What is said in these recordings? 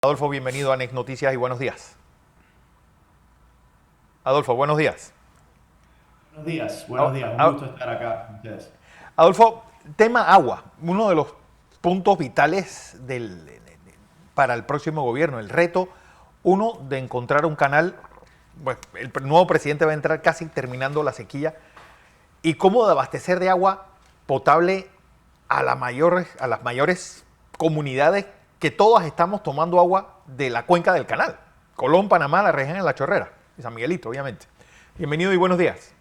Adolfo, bienvenido a NEC Noticias y buenos días. Adolfo, buenos días. Buenos días, un gusto estar acá con ustedes. Adolfo, tema agua, uno de los puntos vitales para el próximo gobierno, el reto, uno de encontrar un canal, pues el nuevo presidente va a entrar casi terminando la sequía, y cómo de abastecer de agua potable a las mayores comunidades que todas estamos tomando agua de la cuenca del canal. Colón, Panamá, La Región en La Chorrera, y San Miguelito, obviamente. Bienvenido y buenos días.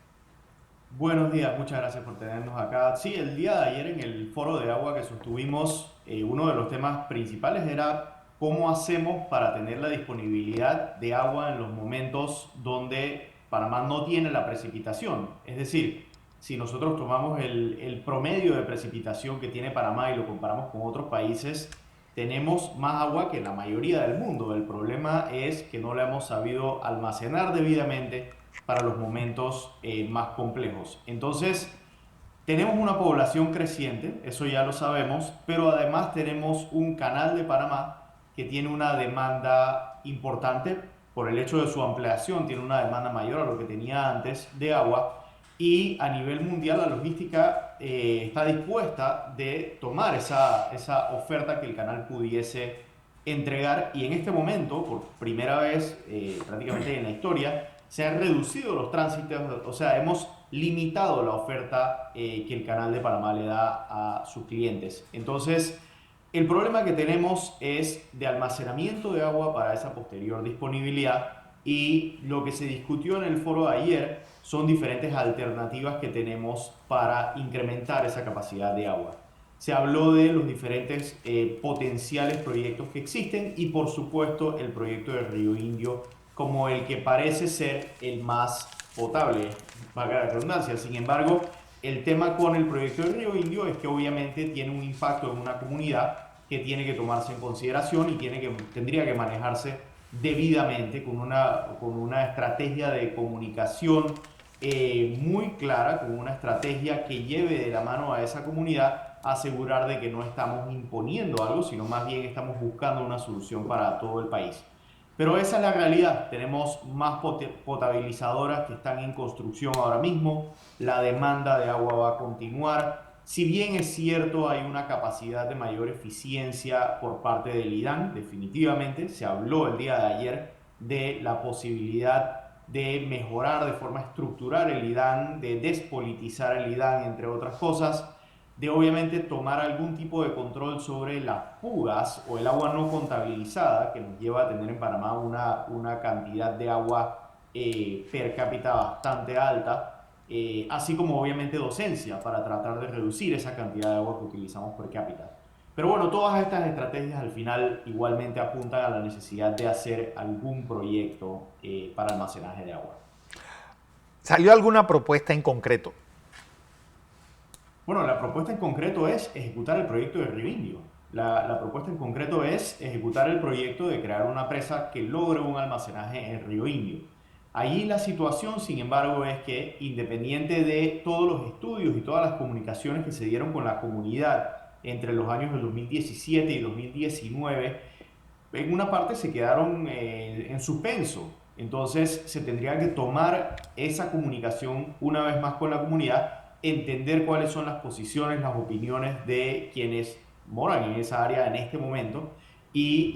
Buenos días, muchas gracias por tenernos acá. Sí, el día de ayer en el foro de agua que sostuvimos, uno de los temas principales era cómo hacemos para tener la disponibilidad de agua en los momentos donde Panamá no tiene la precipitación. Es decir, si nosotros tomamos el promedio de precipitación que tiene Panamá y lo comparamos con otros países, tenemos más agua que la mayoría del mundo. El problema es que no la hemos sabido almacenar debidamente para los momentos más complejos. Entonces, tenemos una población creciente, eso ya lo sabemos, pero además tenemos un canal de Panamá que tiene una demanda importante por el hecho de su ampliación, tiene una demanda mayor a lo que tenía antes de agua, y a nivel mundial la logística está dispuesta de tomar esa oferta que el canal pudiese entregar, y en este momento, por primera vez prácticamente en la historia, se han reducido los tránsitos, o sea, hemos limitado la oferta que el canal de Panamá le da a sus clientes. Entonces, el problema que tenemos es de almacenamiento de agua para esa posterior disponibilidad, y lo que se discutió en el foro de ayer son diferentes alternativas que tenemos para incrementar esa capacidad de agua. Se habló de los diferentes potenciales proyectos que existen y por supuesto el proyecto de Río Indio como el que parece ser el más potable, valga la redundancia. Sin embargo, el tema con el proyecto de Río Indio es que obviamente tiene un impacto en una comunidad que tiene que tomarse en consideración y tendría que manejarse debidamente con una estrategia de comunicación muy clara, con una estrategia que lleve de la mano a esa comunidad a asegurar de que no estamos imponiendo algo, sino más bien estamos buscando una solución para todo el país. Pero esa es la realidad. Tenemos más potabilizadoras que están en construcción ahora mismo. La demanda de agua va a continuar. Si bien es cierto, hay una capacidad de mayor eficiencia por parte del IDAN, definitivamente. Se habló el día de ayer de la posibilidad de mejorar de forma estructural el IDAN, de despolitizar el IDAN, entre otras cosas, de obviamente tomar algún tipo de control sobre las fugas o el agua no contabilizada, que nos lleva a tener en Panamá una cantidad de agua per cápita bastante alta, así como obviamente docencia para tratar de reducir esa cantidad de agua que utilizamos per cápita. Pero bueno, todas estas estrategias al final igualmente apuntan a la necesidad de hacer algún proyecto para almacenaje de agua. ¿Salió alguna propuesta en concreto? Bueno, la propuesta en concreto es ejecutar el proyecto de Río Indio. La propuesta en concreto es ejecutar el proyecto de crear una presa que logre un almacenaje en Río Indio. Allí la situación, sin embargo, es que independiente de todos los estudios y todas las comunicaciones que se dieron con la comunidad entre los años del 2017 y 2019, en una parte se quedaron en suspenso. Entonces se tendría que tomar esa comunicación una vez más con la comunidad, entender cuáles son las posiciones, las opiniones de quienes moran en esa área en este momento y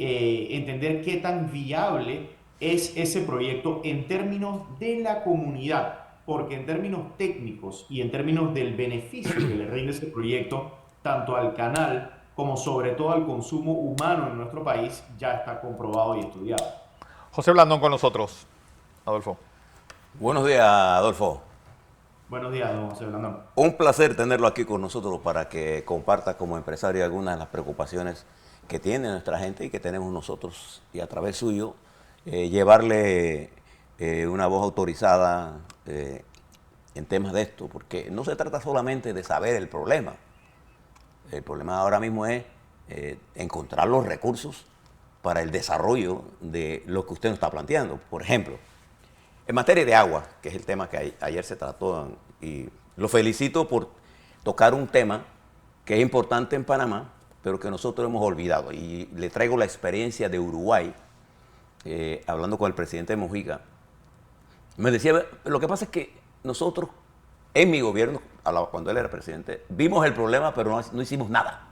entender qué tan viable es ese proyecto en términos de la comunidad, porque en términos técnicos y en términos del beneficio que le rinde ese proyecto, tanto al canal como sobre todo al consumo humano en nuestro país, ya está comprobado y estudiado. José Blandón con nosotros, Adolfo. Buenos días, Adolfo. Buenos días, don José Blandón. Un placer tenerlo aquí con nosotros para que comparta como empresario algunas de las preocupaciones que tiene nuestra gente y que tenemos nosotros, y a través suyo llevarle una voz autorizada en temas de esto, porque no se trata solamente de saber el problema. El problema ahora mismo es encontrar los recursos para el desarrollo de lo que usted nos está planteando. Por ejemplo, en materia de agua, que es el tema que ayer se trató, y lo felicito por tocar un tema que es importante en Panamá, pero que nosotros hemos olvidado. Y le traigo la experiencia de Uruguay, hablando con el presidente Mujica. Me decía, lo que pasa es que nosotros, en mi gobierno, cuando él era presidente, vimos el problema, pero no hicimos nada.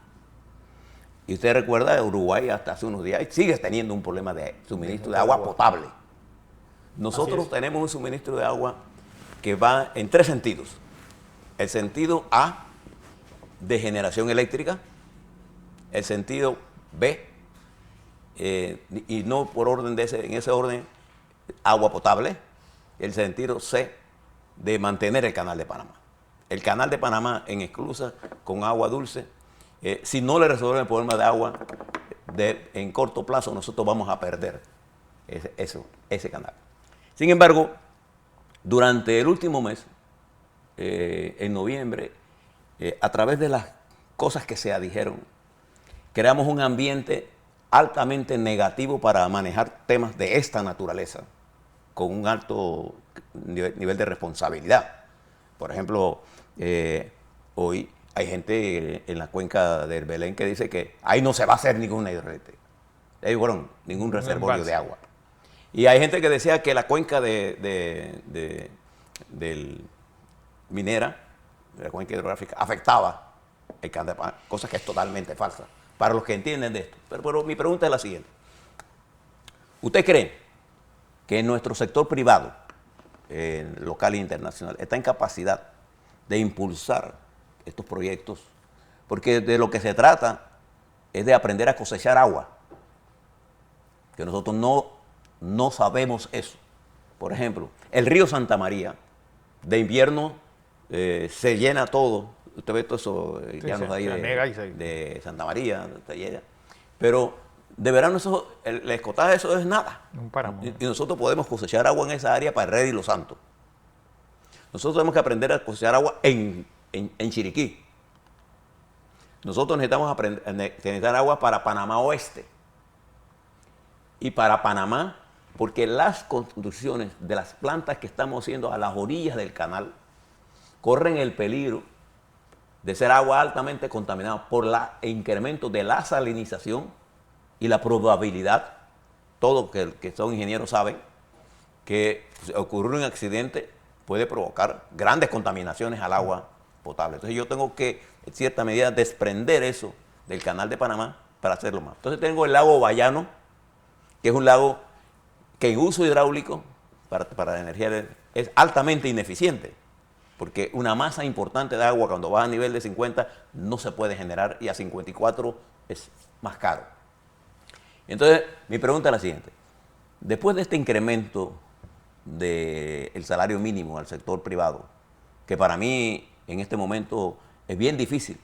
Y usted recuerda, Uruguay hasta hace unos días sigue teniendo un problema de suministro de agua potable. Nosotros tenemos un suministro de agua que va en 3 sentidos. El sentido A, de generación eléctrica. El sentido B, y no por orden en ese orden, agua potable. El sentido C, de mantener el canal de Panamá. El canal de Panamá en esclusa con agua dulce, si no le resuelven el problema de agua en corto plazo, nosotros vamos a perder ese canal. Sin embargo, durante el último mes, en noviembre, a través de las cosas que se dijeron, creamos un ambiente altamente negativo para manejar temas de esta naturaleza, con un alto nivel de responsabilidad. Por ejemplo, hoy hay gente en la cuenca del Belén que dice que ahí no se va a hacer ningún ningún reservorio de agua. Y hay gente que decía que la cuenca del Minera, de la cuenca hidrográfica, afectaba el canal de Panamá, cosa que es totalmente falsa, para los que entienden de esto. Pero mi pregunta es la siguiente. ¿Usted cree que nuestro sector privado, local e internacional, está en capacidad de impulsar estos proyectos? Porque de lo que se trata es de aprender a cosechar agua, que nosotros no sabemos eso. Por ejemplo, el río Santa María, de invierno se llena todo. Usted ve todo eso, llanos ahí de Santa María, pero de verano el escotaje eso es nada. Un páramo. Y nosotros podemos cosechar agua en esa área para Red y Los Santos. Nosotros tenemos que aprender a cosechar agua en Chiriquí. Necesitamos necesitar agua para Panamá Oeste. Y para Panamá, porque las construcciones de las plantas que estamos haciendo a las orillas del canal corren el peligro de ser agua altamente contaminada por el incremento de la salinización y la probabilidad, todo que son ingenieros saben, que ocurrir un accidente puede provocar grandes contaminaciones al agua potable. Entonces yo tengo que, en cierta medida, desprender eso del canal de Panamá para hacerlo más. Entonces tengo el lago Bayano, que es un lago que en uso hidráulico para la energía es altamente ineficiente, porque una masa importante de agua cuando va a nivel de 50 no se puede generar y a 54 es más caro. Entonces, mi pregunta es la siguiente. Después de este incremento del salario mínimo al sector privado, que para mí en este momento es bien difícil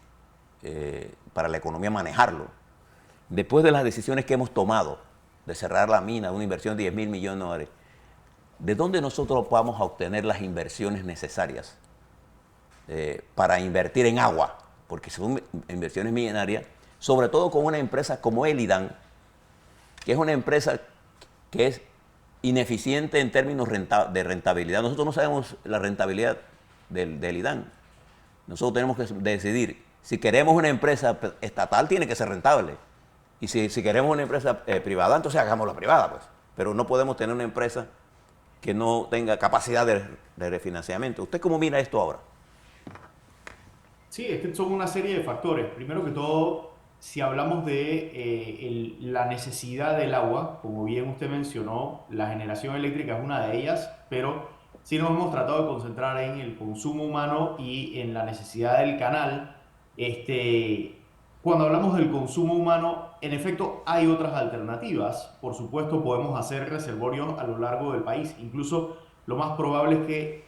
para la economía manejarlo, después de las decisiones que hemos tomado de cerrar la mina, una inversión de 10.000 millones de dólares, ¿de dónde nosotros vamos a obtener las inversiones necesarias para invertir en agua? Porque son inversiones millonarias, sobre todo con una empresa como el IDAN, que es una empresa que es ineficiente en términos de rentabilidad. Nosotros no sabemos la rentabilidad del IDAN. Nosotros tenemos que decidir, si queremos una empresa estatal, tiene que ser rentable. Y si queremos una empresa privada, entonces hagámosla privada, pues. Pero no podemos tener una empresa que no tenga capacidad de refinanciamiento. ¿Usted cómo mira esto ahora? Sí, es que son una serie de factores. Primero que todo, si hablamos de la necesidad del agua, como bien usted mencionó, la generación eléctrica es una de ellas, pero sí nos hemos tratado de concentrar en el consumo humano y en la necesidad del canal. Cuando hablamos del consumo humano, en efecto hay otras alternativas. Por supuesto, podemos hacer reservorios a lo largo del país. Incluso lo más probable es que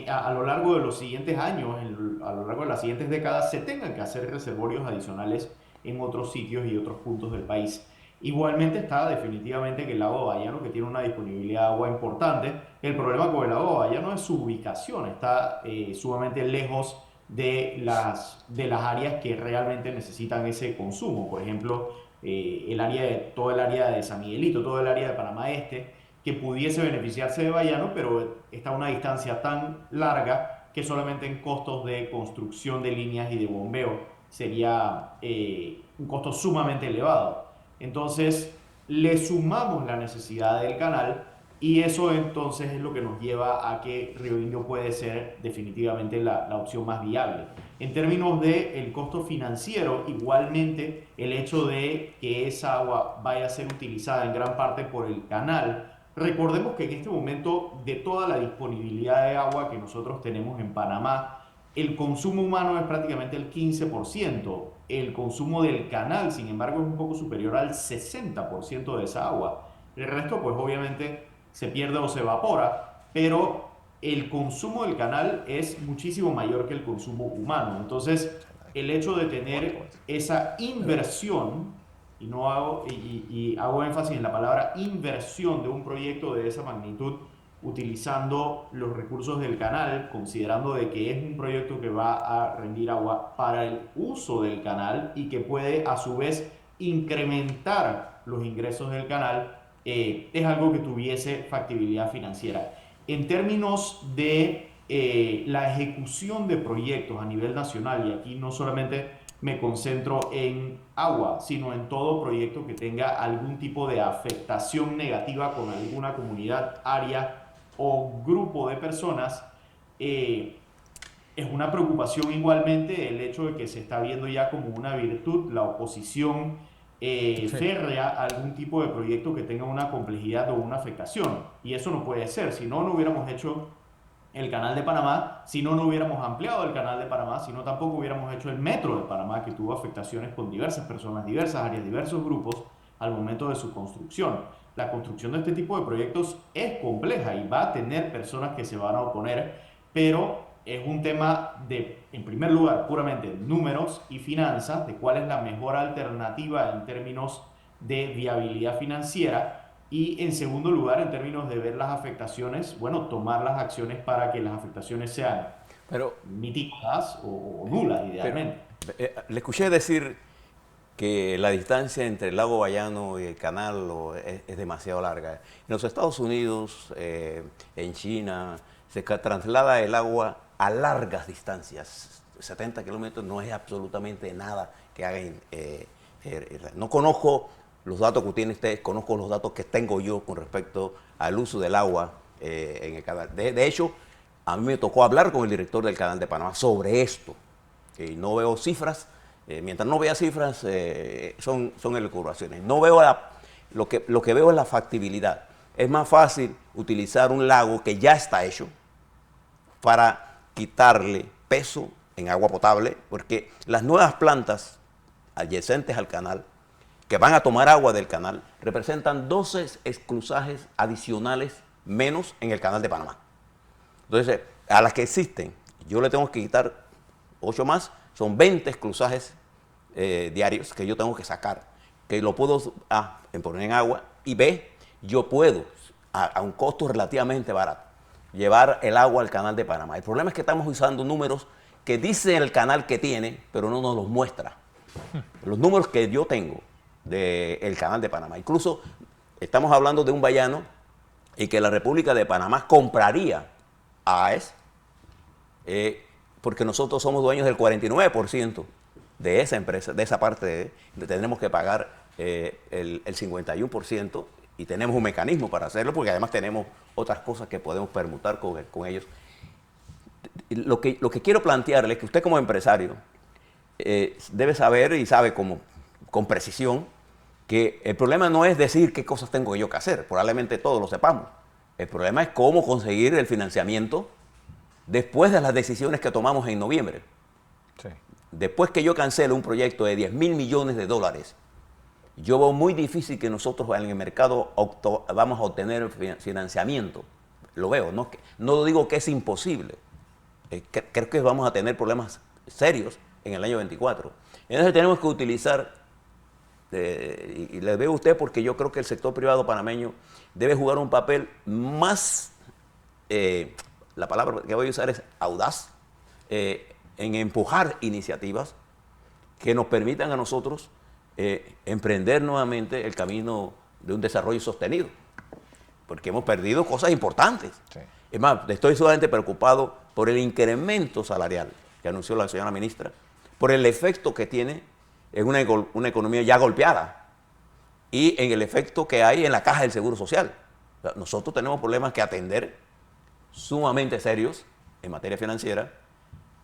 a lo largo de los siguientes años, a lo largo de las siguientes décadas, se tengan que hacer reservorios adicionales en otros sitios y otros puntos del país. Igualmente está definitivamente que el lago Bayano, que tiene una disponibilidad de agua importante. El problema con el lago Bayano es su ubicación, está sumamente lejos de las áreas que realmente necesitan ese consumo. Por ejemplo, todo el área de San Miguelito, todo el área de Panamá Este, que pudiese beneficiarse de Bayano, pero está a una distancia tan larga que solamente en costos de construcción de líneas y de bombeo sería un costo sumamente elevado. Entonces, le sumamos la necesidad del canal y eso entonces es lo que nos lleva a que Río Indio puede ser definitivamente la opción más viable. En términos del costo financiero, igualmente el hecho de que esa agua vaya a ser utilizada en gran parte por el canal. Recordemos que en este momento, de toda la disponibilidad de agua que nosotros tenemos en Panamá, el consumo humano es prácticamente el 15%. El consumo del canal, sin embargo, es un poco superior al 60% de esa agua. El resto, pues obviamente, se pierde o se evapora, pero el consumo del canal es muchísimo mayor que el consumo humano. Entonces, el hecho de tener esa inversión, y hago énfasis en la palabra inversión de un proyecto de esa magnitud, utilizando los recursos del canal, considerando de que es un proyecto que va a rendir agua para el uso del canal y que puede a su vez incrementar los ingresos del canal, es algo que tuviese factibilidad financiera. En términos de la ejecución de proyectos a nivel nacional, y aquí no solamente me concentro en agua, sino en todo proyecto que tenga algún tipo de afectación negativa con alguna comunidad, área o grupo de personas, es una preocupación igualmente el hecho de que se está viendo ya como una virtud la oposición férrea a algún tipo de proyecto que tenga una complejidad o una afectación. Y eso no puede ser, si no, no hubiéramos hecho el canal de Panamá, si no, no hubiéramos ampliado el canal de Panamá, si no, tampoco hubiéramos hecho el metro de Panamá, que tuvo afectaciones con diversas personas, diversas áreas, diversos grupos al momento de su construcción. La construcción de este tipo de proyectos es compleja y va a tener personas que se van a oponer, pero es un tema de, en primer lugar, puramente números y finanzas, de cuál es la mejor alternativa en términos de viabilidad financiera. Y en segundo lugar, en términos de ver las afectaciones, bueno, tomar las acciones para que las afectaciones sean Pero, mitigadas o nulas, idealmente. le escuché decir que la distancia entre el lago Bayano y el canal es demasiado larga. En los Estados Unidos, en China, se traslada el agua a largas distancias. 70 kilómetros no es absolutamente nada que hagan. No conozco los datos que tiene usted, conozco los datos que tengo yo con respecto al uso del agua en el canal. De hecho, a mí me tocó hablar con el director del Canal de Panamá sobre esto. No veo cifras. Mientras no vea cifras, son elucubraciones. No veo lo que veo es la factibilidad. Es más fácil utilizar un lago que ya está hecho para quitarle peso en agua potable, porque las nuevas plantas adyacentes al canal, que van a tomar agua del canal, representan 12 esclusajes adicionales menos en el Canal de Panamá. Entonces, a las que existen, yo le tengo que quitar 8 más, son 20 esclusajes diarios que yo tengo que sacar, que lo puedo poner en agua, y B, yo puedo, a un costo relativamente barato, llevar el agua al Canal de Panamá. El problema es que estamos usando números que dice el canal que tiene, pero no nos los muestra. Los números que yo tengo del Canal de Panamá, incluso estamos hablando de un Bayano y que la República de Panamá compraría a AES, porque nosotros somos dueños del 49% de esa empresa, de esa parte, tenemos que pagar el 51% y tenemos un mecanismo para hacerlo, porque además tenemos otras cosas que podemos permutar con ellos. Lo que quiero plantearle es que usted como empresario debe saber y sabe con precisión que el problema no es decir qué cosas tengo yo que hacer, probablemente todos lo sepamos. El problema es cómo conseguir el financiamiento después de las decisiones que tomamos en noviembre. Sí. Después que yo cancelo un proyecto de 10.000 millones de dólares, yo veo muy difícil que nosotros en el mercado vamos a obtener financiamiento. Lo veo, no digo que es imposible. Creo que vamos a tener problemas serios en el año 24. Entonces tenemos que utilizar, y le veo a usted porque yo creo que el sector privado panameño debe jugar un papel más, la palabra que voy a usar es audaz, en empujar iniciativas que nos permitan a nosotros emprender nuevamente el camino de un desarrollo sostenido, porque hemos perdido cosas importantes. Sí. Es más, estoy sumamente preocupado por el incremento salarial que anunció la señora ministra, por el efecto que tiene en una economía ya golpeada y en el efecto que hay en la caja del Seguro Social. O sea, nosotros tenemos problemas que atender sumamente serios en materia financiera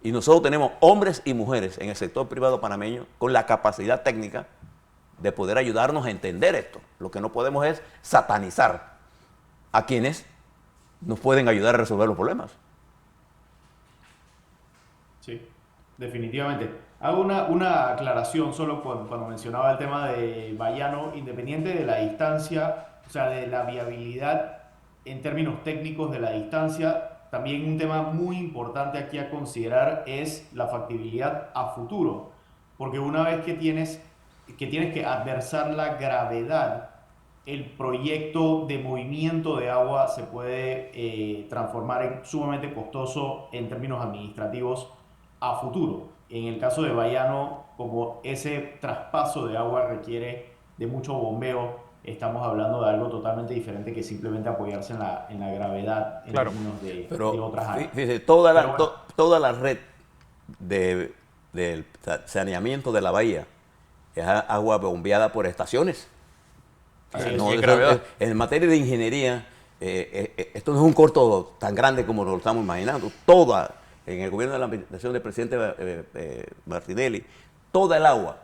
y nosotros tenemos hombres y mujeres en el sector privado panameño con la capacidad técnica de poder ayudarnos a entender esto. Lo que no podemos es satanizar a quienes nos pueden ayudar a resolver los problemas. Sí, definitivamente. Hago una aclaración solo cuando mencionaba el tema de Bayano, independiente de la distancia, o sea, de la viabilidad en términos técnicos de la distancia, también un tema muy importante aquí a considerar es la factibilidad a futuro, porque una vez que tienes que adversar la gravedad, el proyecto de movimiento de agua se puede transformar en sumamente costoso en términos administrativos a futuro. En el caso de Bayano, como ese traspaso de agua requiere de mucho bombeo, estamos hablando de algo totalmente diferente que simplemente apoyarse en la gravedad en Claro. términos de Pero otras áreas. fíjese, Pero bueno, toda la red del saneamiento de la bahía es agua bombeada por estaciones. así es. No, en gravedad. en materia de ingeniería, esto no es un corto tan grande como lo estamos imaginando. En el gobierno de la administración del presidente Martinelli, toda el agua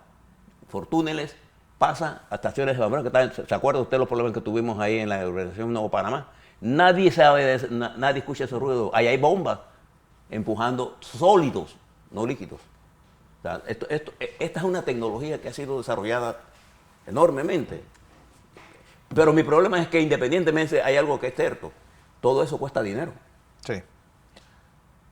por túneles pasa a estaciones de bombeo. ¿Se acuerda usted los problemas que tuvimos ahí en la organización Nuevo Panamá? Nadie sabe de eso, nadie escucha ese ruido. Ahí hay bombas empujando sólidos, no líquidos. O sea, esta es una tecnología que ha sido desarrollada enormemente. Pero mi problema es que independientemente hay algo que es cierto, todo eso cuesta dinero. Sí.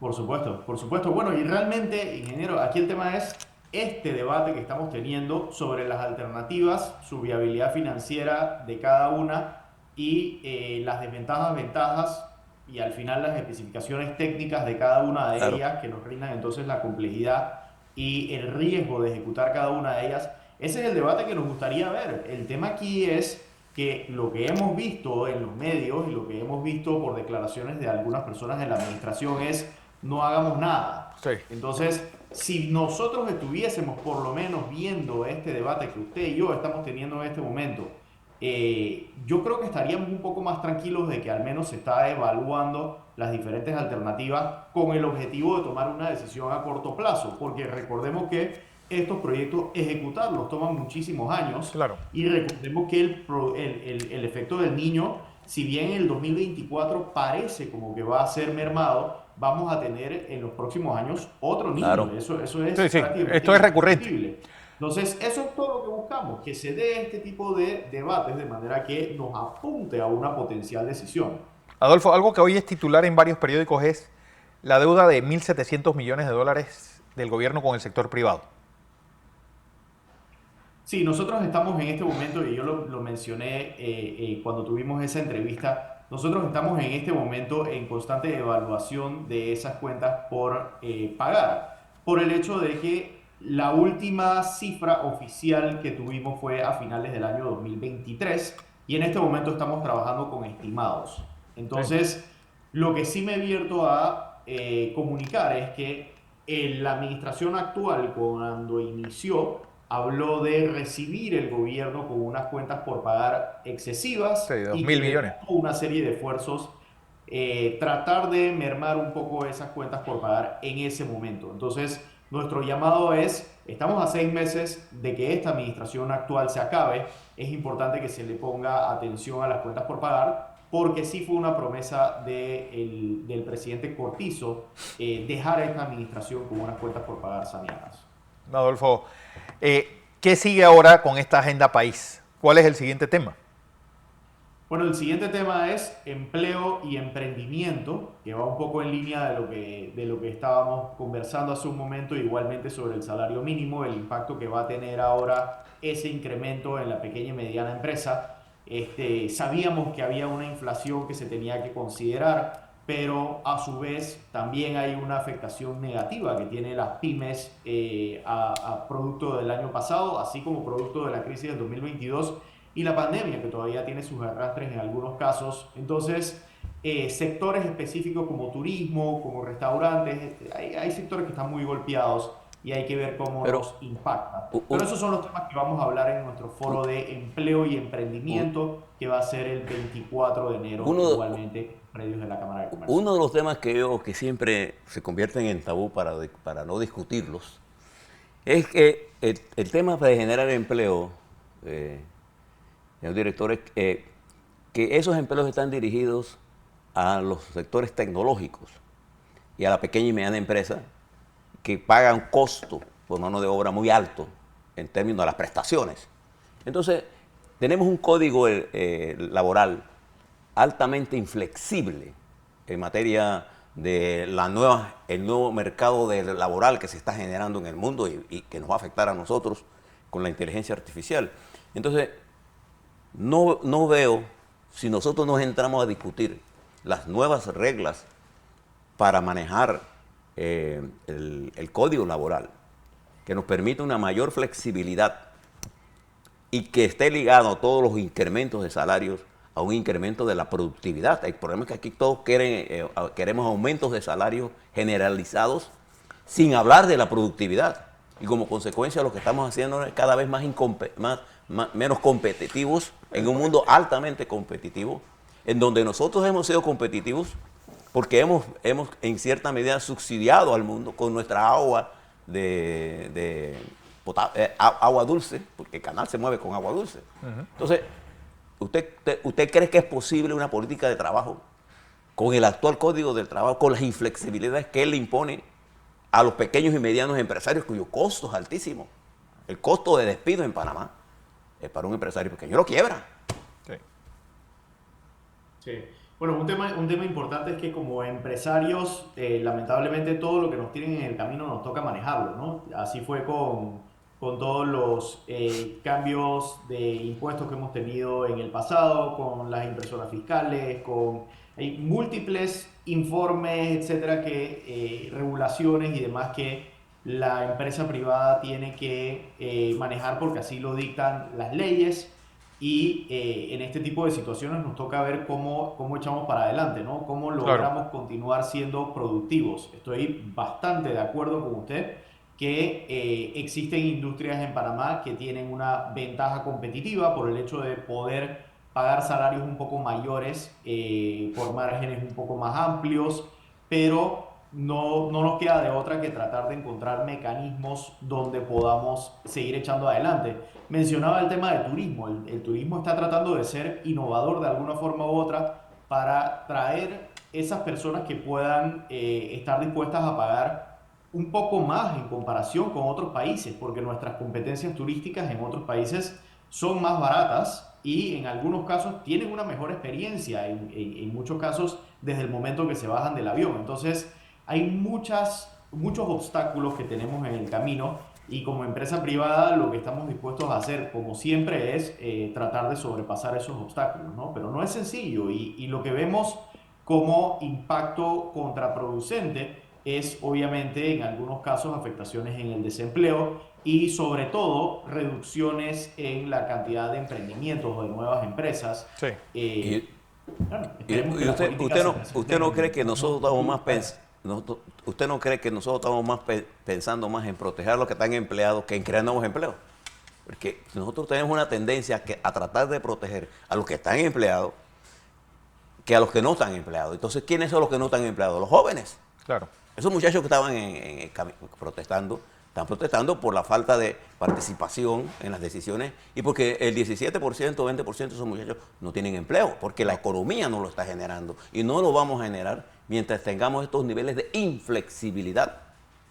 Por supuesto, por supuesto. Bueno, y realmente, ingeniero, aquí el tema es este debate que estamos teniendo sobre las alternativas, su viabilidad financiera de cada una y las desventajas, ventajas y al final las especificaciones técnicas de cada una de Claro. ellas que nos rindan entonces la complejidad y el riesgo de ejecutar cada una de ellas. Ese es el debate que nos gustaría ver. El tema aquí es que lo que hemos visto en los medios y lo que hemos visto por declaraciones de algunas personas de la administración es no hagamos nada. Sí. Entonces, si nosotros estuviésemos por lo menos viendo este debate que usted y yo estamos teniendo en este momento, yo creo que estaríamos un poco más tranquilos de que al menos se está evaluando las diferentes alternativas con el objetivo de tomar una decisión a corto plazo, porque recordemos que estos proyectos ejecutarlos toman muchísimos años. Claro. Y recordemos que el efecto del niño, si bien en el 2024 parece como que va a ser mermado, vamos a tener en los próximos años otro niño. Claro. Eso es Sí, sí, prácticamente esto es recurrente. indiscutible. Entonces, eso es todo lo que buscamos, que se dé este tipo de debates de manera que nos apunte a una potencial decisión. Adolfo, algo que hoy es titular en varios periódicos es la deuda de 1.700 millones de dólares del gobierno con el sector privado. Sí, nosotros estamos en este momento, y yo lo mencioné cuando tuvimos esa entrevista, nosotros estamos en este momento en constante evaluación de esas cuentas por pagar, por el hecho de que la última cifra oficial que tuvimos fue a finales del año 2023 y en este momento estamos trabajando con estimados. Entonces, lo que sí me he abierto a comunicar es que la administración actual, cuando inició, habló de recibir el gobierno con unas cuentas por pagar excesivas Sí, de y 2.000 que millones. le tomó una serie de esfuerzos tratar de mermar un poco esas cuentas por pagar en ese momento. Entonces, nuestro llamado es, estamos a 6 meses de que esta administración actual se acabe, es importante que se le ponga atención a las cuentas por pagar, porque sí fue una promesa del presidente Cortizo dejar a esta administración con unas cuentas por pagar saneadas. Adolfo, ¿qué sigue ahora con esta agenda país? ¿Cuál es el siguiente tema? Bueno, el siguiente tema es empleo y emprendimiento, que va un poco en línea de lo que estábamos conversando hace un momento, igualmente sobre el salario mínimo, el impacto que va a tener ahora ese incremento en la pequeña y mediana empresa. Sabíamos que había una inflación que se tenía que considerar, pero a su vez también hay una afectación negativa que tienen las pymes a producto del año pasado, así como producto de la crisis del 2022 y la pandemia, que todavía tiene sus arrastres en algunos casos. Entonces, sectores específicos como turismo, como restaurantes, hay sectores que están muy golpeados y hay que ver cómo Pero nos impacta. un, Pero esos son los temas que vamos a hablar en nuestro foro de empleo y un- emprendimiento, que va a ser el 24 de enero, uno, igualmente, predios de la Cámara de Comercio. uno de los temas que veo que siempre se convierten en tabú para no discutirlos es que el tema de generar empleo, señor director, es que esos empleos están dirigidos a los sectores tecnológicos y a la pequeña y mediana empresa que pagan un costo por mano de obra muy alto en términos de las prestaciones. Entonces, tenemos un código laboral altamente inflexible en materia de el nuevo mercado laboral que se está generando en el mundo y que nos va a afectar a nosotros con la inteligencia artificial. Entonces, no veo, si nosotros nos entramos a discutir las nuevas reglas para manejar el código laboral, que nos permite una mayor flexibilidad y que esté ligado a todos los incrementos de salarios a un incremento de la productividad. El problema es que aquí todos queremos aumentos de salarios generalizados sin hablar de la productividad. Y como consecuencia lo que estamos haciendo es cada vez menos competitivos en un mundo altamente competitivo, en donde nosotros hemos sido competitivos porque hemos en cierta medida subsidiado al mundo con nuestra agua agua dulce, porque el canal se mueve con agua dulce. Entonces, ¿usted cree que es posible una política de trabajo con el actual código del trabajo, con las inflexibilidades que él le impone a los pequeños y medianos empresarios cuyo costo es altísimo? El costo de despido en Panamá es para un empresario pequeño lo quiebra. Sí. Sí. Bueno, un tema importante es que como empresarios, lamentablemente todo lo que nos tienen en el camino nos toca manejarlo, ¿no? Así fue con todos los cambios de impuestos que hemos tenido en el pasado, con las impresoras fiscales, hay múltiples informes, etcétera, regulaciones y demás que la empresa privada tiene que manejar porque así lo dictan las leyes. Y en este tipo de situaciones nos toca ver cómo echamos para adelante, ¿no? Cómo Claro. logramos continuar siendo productivos. Estoy bastante de acuerdo con usted que existen industrias en Panamá que tienen una ventaja competitiva por el hecho de poder pagar salarios un poco mayores por márgenes un poco más amplios, pero no nos queda de otra que tratar de encontrar mecanismos donde podamos seguir echando adelante. Mencionaba el tema del turismo. El turismo está tratando de ser innovador de alguna forma u otra para traer esas personas que puedan estar dispuestas a pagar un poco más en comparación con otros países, porque nuestras competencias turísticas en otros países son más baratas y en algunos casos tienen una mejor experiencia, en muchos casos desde el momento que se bajan del avión. Entonces, hay muchos obstáculos que tenemos en el camino y como empresa privada lo que estamos dispuestos a hacer, como siempre, es tratar de sobrepasar esos obstáculos, ¿no? Pero no es sencillo y lo que vemos como impacto contraproducente es obviamente en algunos casos afectaciones en el desempleo y sobre todo reducciones en la cantidad de emprendimientos o de nuevas empresas. Sí. Eh, Y, bueno, y esperemos que las usted, políticas se usted no cree presenten que nosotros no estamos brutales. usted no cree que nosotros estamos pensando más en proteger a los que están empleados que en crear nuevos empleos. Porque nosotros tenemos una tendencia a tratar de proteger a los que están empleados que a los que no están empleados. Entonces, ¿quiénes son los que no están empleados? Los jóvenes. Claro. Esos muchachos que estaban protestando, están protestando por la falta de participación en las decisiones y porque el 17%, 20% de esos muchachos no tienen empleo, porque la economía no lo está generando y no lo vamos a generar mientras tengamos estos niveles de inflexibilidad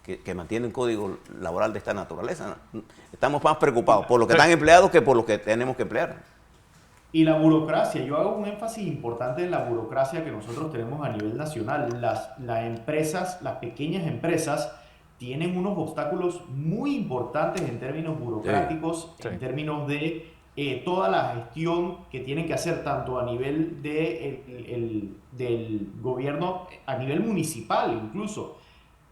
que mantiene un código laboral de esta naturaleza. Estamos más preocupados por los que Sí. están empleados que por los que tenemos que emplear. Y la burocracia, yo hago un énfasis importante en la burocracia que nosotros tenemos a nivel nacional. Las empresas, las pequeñas empresas, tienen unos obstáculos muy importantes en términos Sí. burocráticos, Sí. en términos de toda la gestión que tienen que hacer tanto a nivel del gobierno, a nivel municipal incluso.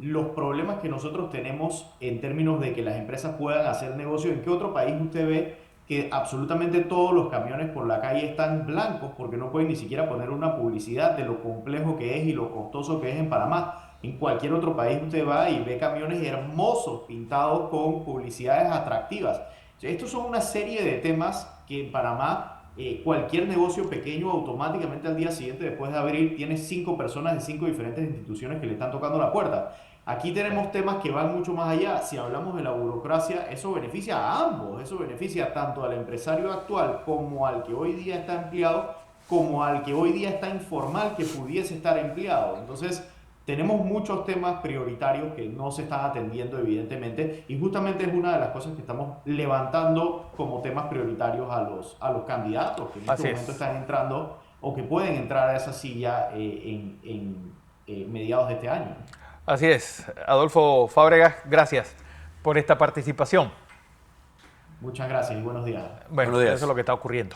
Los problemas que nosotros tenemos en términos de que las empresas puedan hacer negocio. ¿En qué otro país usted ve que absolutamente todos los camiones por la calle están blancos porque no pueden ni siquiera poner una publicidad de lo complejo que es y lo costoso que es en Panamá? En cualquier otro país usted va y ve camiones hermosos pintados con publicidades atractivas. Estos son una serie de temas que en Panamá cualquier negocio pequeño automáticamente al día siguiente después de abrir tiene 5 personas de 5 diferentes instituciones que le están tocando la puerta. Aquí tenemos temas que van mucho más allá. Si hablamos de la burocracia, eso beneficia a ambos. Eso beneficia tanto al empresario actual como al que hoy día está empleado, como al que hoy día está informal que pudiese estar empleado. Entonces, tenemos muchos temas prioritarios que no se están atendiendo evidentemente y justamente es una de las cosas que estamos levantando como temas prioritarios a los candidatos que en este momento están entrando o que pueden entrar a esa silla en mediados de este año. Así es. Adolfo Fábregas, gracias por esta participación. Muchas gracias y buenos días. Bueno, buenos días. eso es lo que está ocurriendo.